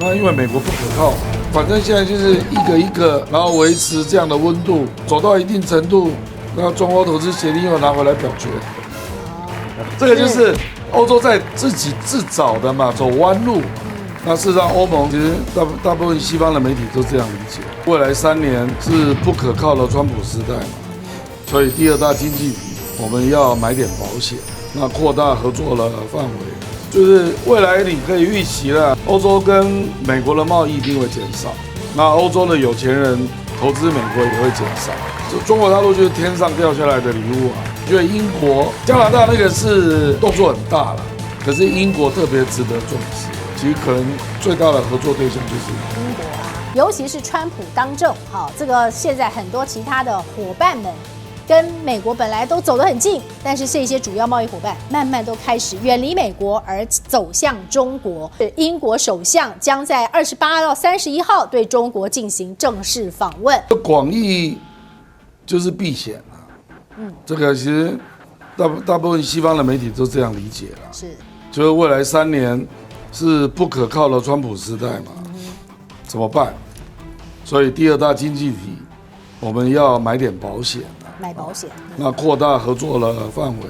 那因为美国不可靠，反正现在就是一个一个，然后维持这样的温度，走到一定程度，那中欧投资协定又拿回来表决。这个就是欧洲在自己自找的嘛，走弯路。那事实上，欧盟其实大部分西方的媒体都这样理解。未来3年是不可靠的川普时代嘛，所以第2大经济体我们要买点保险，那扩大合作的范围。就是未来你可以预期了，欧洲跟美国的贸易一定会减少，那欧洲的有钱人投资美国也会减少。中国大陆就是天上掉下来的礼物啊！因为英国、加拿大那个是动作很大了，可是英国特别值得重视。其实可能最大的合作对象就是英国啊，尤其是川普当政，好，这个现在很多其他的伙伴们跟美国本来都走得很近，但是这些主要贸易伙伴慢慢都开始远离美国，而走向中国。英国首相将在28到31号对中国进行正式访问。广义就是避险啊，这个其实大部分西方的媒体都这样理解了，是，就是未来3年是不可靠的川普时代嘛，怎么办？所以第2大经济体我们要买点保险。买保险，那扩大合作的范围。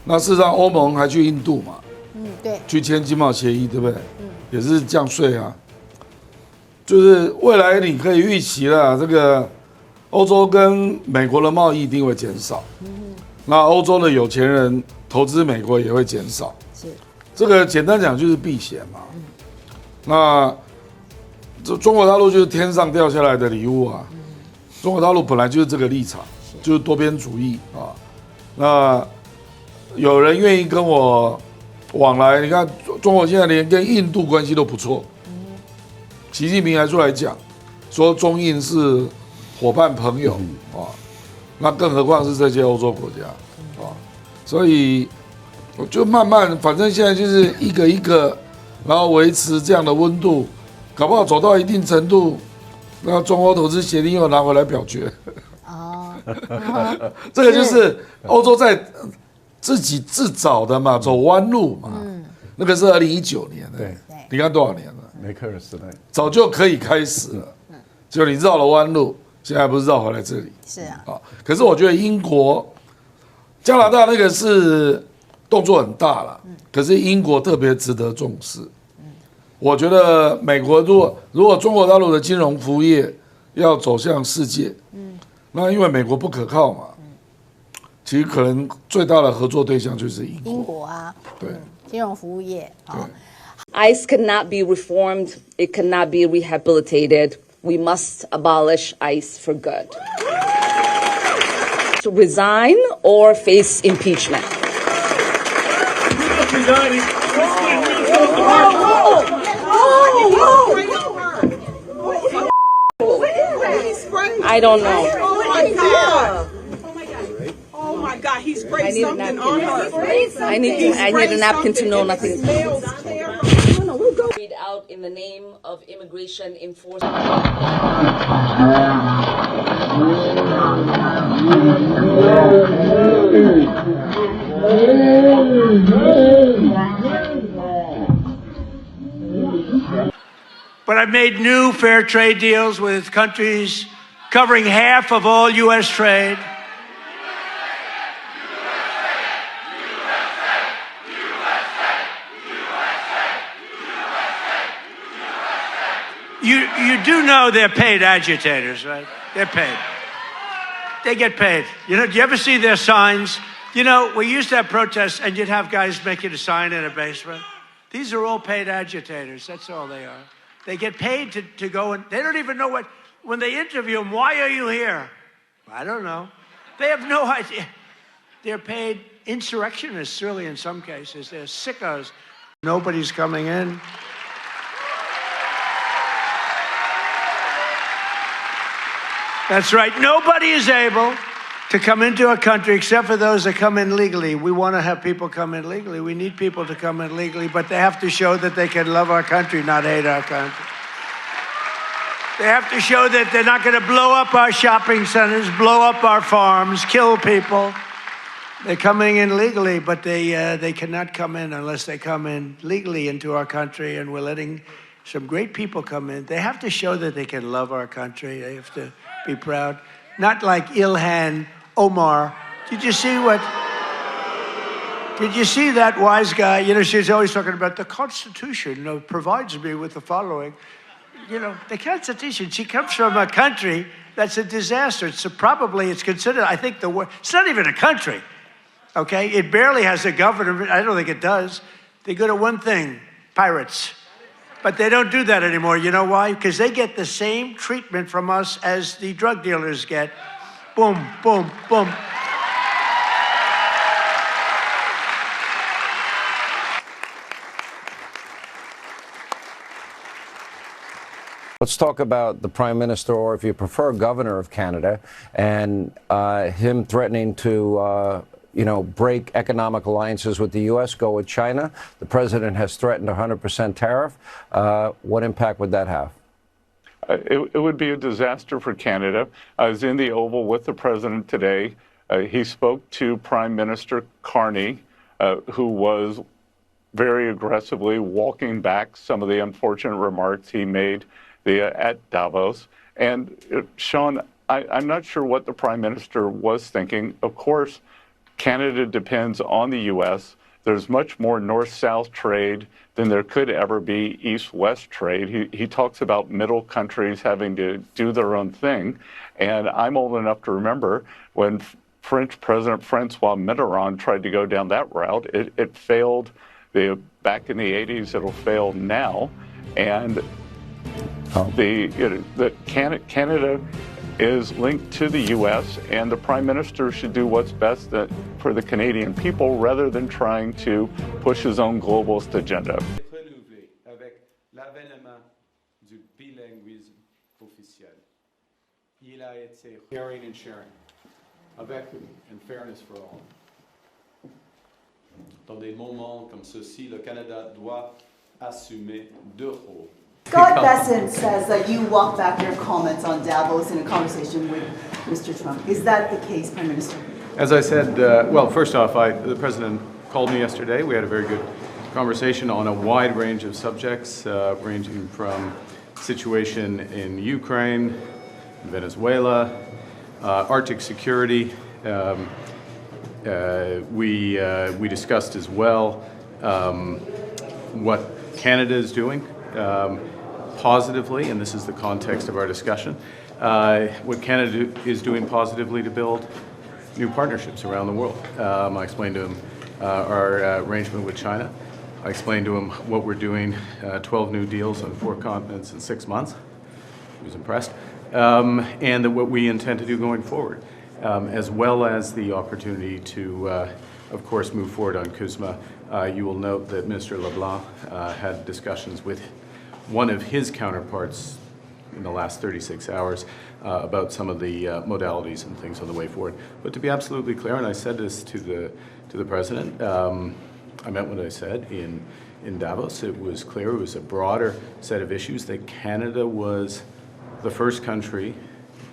那事实上，欧盟还去印度嘛，对，去签经贸协议，对不对？也是降税啊。就是未来你可以预期了，这个欧洲跟美国的贸易一定会减少，那欧洲的有钱人投资美国也会减少。是，这个简单讲就是避险嘛。那这中国大陆就是天上掉下来的礼物啊。中国大陆本来就是这个立场。就是多边主义啊，那有人愿意跟我往来，你看中国现在连跟印度关系都不错，习近平还出来讲，说中印是伙伴朋友啊，那更何况是这些欧洲国家啊，所以我就慢慢，反正现在就是一个一个，然后维持这样的温度，搞不好走到一定程度，那中欧投资协定又拿回来表决。这个就是欧洲在自己自找的嘛，走弯路嘛。那个是2019年的，你看多少年了？梅克尔时代早就可以开始了，就你绕了弯路，现在不是绕回来这里。是啊。可是我觉得英国、加拿大那个是动作很大了，可是英国特别值得重视。我觉得美国如果中国大陆的金融服务业要走向世界，那因为美国不可靠嘛，其实可能最大的合作对象就是英国啊，对，金融服务业。ICE cannot be reformed. It cannot be rehabilitated. We must abolish ICE for good. To resign or face impeachment. I don't know. Oh my God, he sprayed something on her. I need a napkin to know nothing. Read out in the name of immigration enforcement. But I've made new fair trade deals with countries covering half of all U.S. trade. You do know they're paid agitators, right? They're paid. They get paid. You know, do you ever see their signs? You know, we used to have protests and you'd have guys making a sign in a basement. These are all paid agitators. That's all they are. They get paid to go and they don't even know what, when they interview them, why are you here? I don't know. They have no idea. They're paid insurrectionists, really, in some cases. They're sickos. Nobody's coming in. That's right. Nobody is able to come into a country except for those that come in legally. We want to have people come in legally. We need people to come in legally, but they have to show that they can love our country, not hate our country. They have to show that they're not going to blow up our shopping centers, blow up our farms, kill people. They're coming in legally, but they cannot come in unless they come in legally into our country, and we're letting some great people come in. They have to show that they can love our country. They have to be proud. Not like Ilhan Omar. Did you see that wise guy? You know, she's always talking about the Constitution, you know, provides me with the following. You know, the Constitution, she comes from a country that's a disaster. It's considered, I think, the worst. It's not even a country, okay? It barely has a government. I don't think it does. They're good at one thing, pirates. But they don't do that anymore. You know why? Because they get the same treatment from us as the drug dealers get. Boom, boom, boom. Let's talk about the Prime Minister, or if you prefer, Governor of Canada, and him threatening to, break economic alliances with the U.S., go with China. The president has threatened a 100% tariff. What impact would that have? It would be a disaster for Canada. I was in the Oval with the president today. He spoke to Prime Minister Carney, who was very aggressively walking back some of the unfortunate remarks he made at Davos. And Sean, I'm not sure what the Prime Minister was thinking. Of course, Canada depends on the U.S. There's much more north-south trade than there could ever be east-west trade. He talks about middle countries having to do their own thing. And I'm old enough to remember when French President Francois Mitterrand tried to go down that route. It failed back in the 80s. It'll fail now. And Canada is linked to the U.S., and the Prime Minister should do what's best for the Canadian people rather than trying to push his own globalist agenda. Avec l'avènement du bilinguisme officiel. Il a été caring and sharing, of equity and fairness for all. Dans des moments comme ceci, le Canada doit assumer deux rôles. Scott Bessent says that you walked back your comments on Davos in a conversation with Mr. Trump. Is that the case, Prime Minister? As I said, first off, the President called me yesterday. We had a very good conversation on a wide range of subjects, ranging from situation in Ukraine, Venezuela, Arctic security. We discussed as well what Canada is doing positively, and this is the context of our discussion, what Canada is doing positively to build new partnerships around the world. I explained to him our arrangement with China. I explained to him what we're doing, 12 new deals on 4 continents in 6 months. He was impressed. And what we intend to do going forward, as well as the opportunity to, of course, move forward on CUSMA. You will note that Minister LeBlanc had discussions with one of his counterparts in the last 36 hours about some of the modalities and things on the way forward. But to be absolutely clear, and I said this to the President, I meant what I said in Davos. It was clear it was a broader set of issues, that Canada was the first country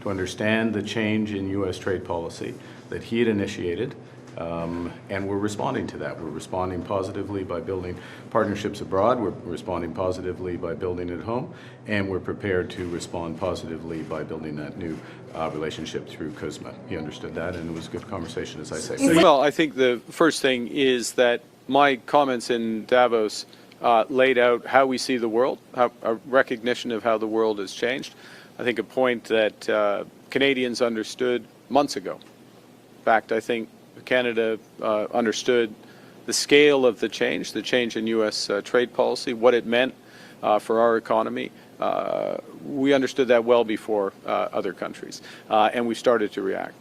to understand the change in U.S. trade policy that he had initiated. And we're responding to that. We're responding positively by building partnerships abroad. We're responding positively by building at home. And we're prepared to respond positively by building that new relationship through CUSMA. He understood that, and it was a good conversation, as I say. Well, I think the first thing is that my comments in Davos laid out how we see the world, a recognition of how the world has changed. I think a point that Canadians understood months ago. In fact, I think Canada understood the scale of the change in U.S. trade policy, what it meant for our economy. We understood that well before other countries, and we started to react,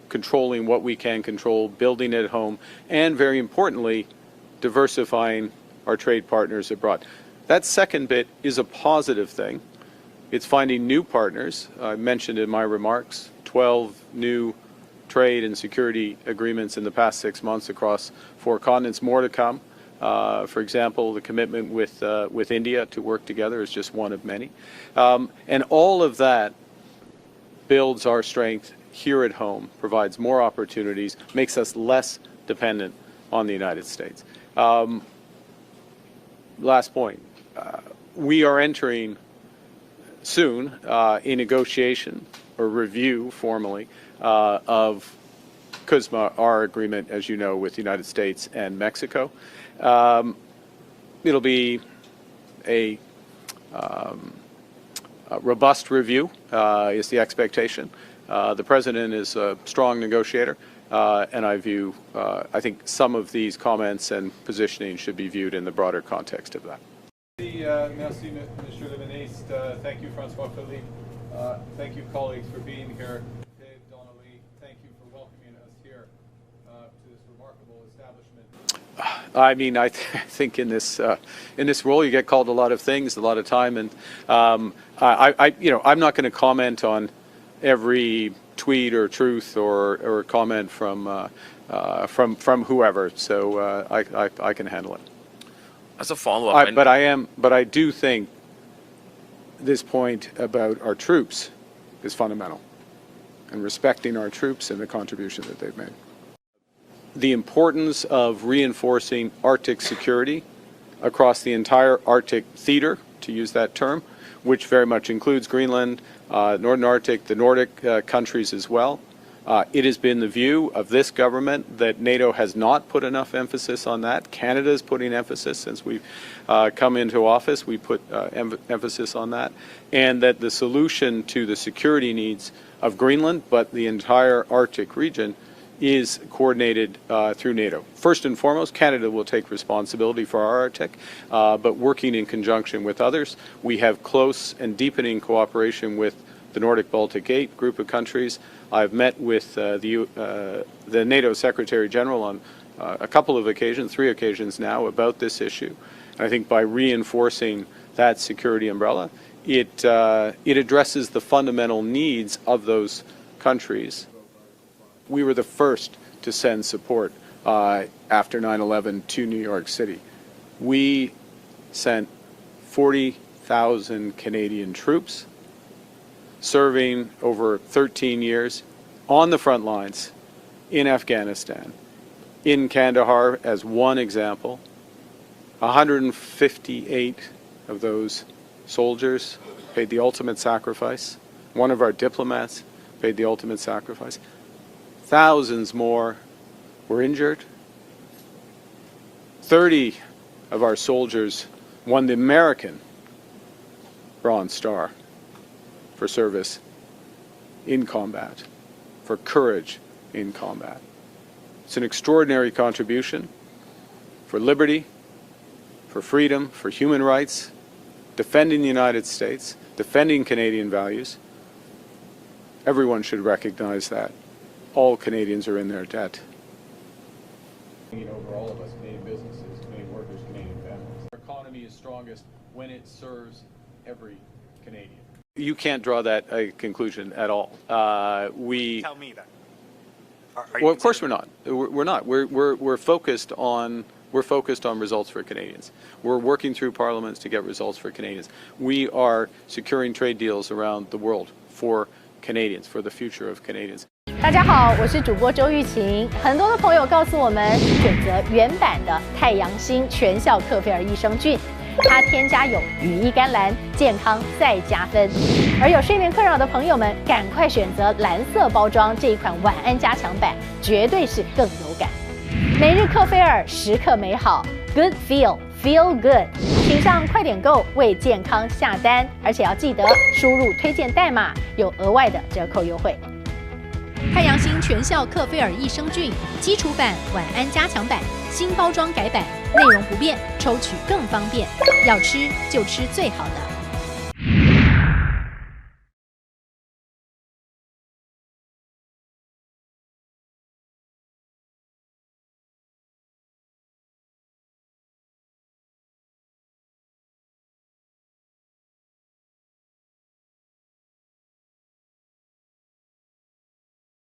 controlling what we can control, building it at home, and very importantly, diversifying our trade partners abroad. That second bit is a positive thing. It's finding new partners. I mentioned in my remarks 12 new trade and security agreements in the past 6 months across 4 continents, more to come. For example, the commitment with India to work together is just one of many. And all of that builds our strength here at home, provides more opportunities, makes us less dependent on the United States. Last point. we are entering soon a negotiation or review formally of CUSMA, our agreement, as you know, with the United States and Mexico. It'll be a robust review is the expectation. The president is a strong negotiator, and I think some of these comments and positioning should be viewed in the broader context of that. Merci, Monsieur le Ministre. Thank you, Francois Philippe. Thank you, colleagues, for being here. Dave Donnelly, thank you for welcoming us here to this remarkable establishment. I mean, I think in this role you get called a lot of things, a lot of time, and I'm not going to comment on every tweet or truth or comment from whoever. So I can handle it. As a follow-up, but I do think this point about our troops is fundamental, and respecting our troops and the contribution that they've made. The importance of reinforcing Arctic security across the entire Arctic theater, to use that term, which very much includes Greenland, Northern Arctic, the Nordic countries as well. It has been the view of this government that NATO has not put enough emphasis on that. Canada is putting emphasis since we've come into office. We put emphasis on that. And that the solution to the security needs of Greenland, but the entire Arctic region, is coordinated through NATO. First and foremost, Canada will take responsibility for our Arctic, but working in conjunction with others. We have close and deepening cooperation with the Nordic Baltic 8 group of countries. I've met with the NATO Secretary General on a couple of occasions, 3 occasions now, about this issue. And I think by reinforcing that security umbrella, it addresses the fundamental needs of those countries. We were the first to send support after 9/11 to New York City. We sent 40,000 Canadian troops serving over 13 years on the front lines in Afghanistan, in Kandahar as one example. 158 of those soldiers paid the ultimate sacrifice. One of our diplomats paid the ultimate sacrifice. Thousands more were injured. 30 of our soldiers won the American Bronze Star for service in combat, for courage in combat. It's an extraordinary contribution for liberty, for freedom, for human rights, defending the United States, defending Canadian values. Everyone should recognize that. All Canadians are in their debt. Over all of us, Canadian businesses, Canadian workers, Canadian families. Our economy is strongest when it serves every Canadian. You can't draw that conclusion at all. Tell me that. Well, of course we're not. We're not. We're focused on results for Canadians. We're working through parliaments to get results for Canadians. We are securing trade deals around the world for Canadians, for the future of Canadians. 大家好，我是主播周玉琴。很多的朋友告诉我们，选择原版的太阳星全效克菲尔益生菌，它添加有羽衣甘蓝，健康再加分。而有睡眠困扰的朋友们，赶快选择蓝色包装这一款晚安加强版，绝对是更有感。每日克菲尔，时刻美好 ，Good Feel Good， 请上快点购为健康下单，而且要记得输入推荐代码，有额外的折扣优惠。太阳星全效克菲尔益生菌基础版、晚安加强版新包装改版，内容不变，抽取更方便。要吃就吃最好的。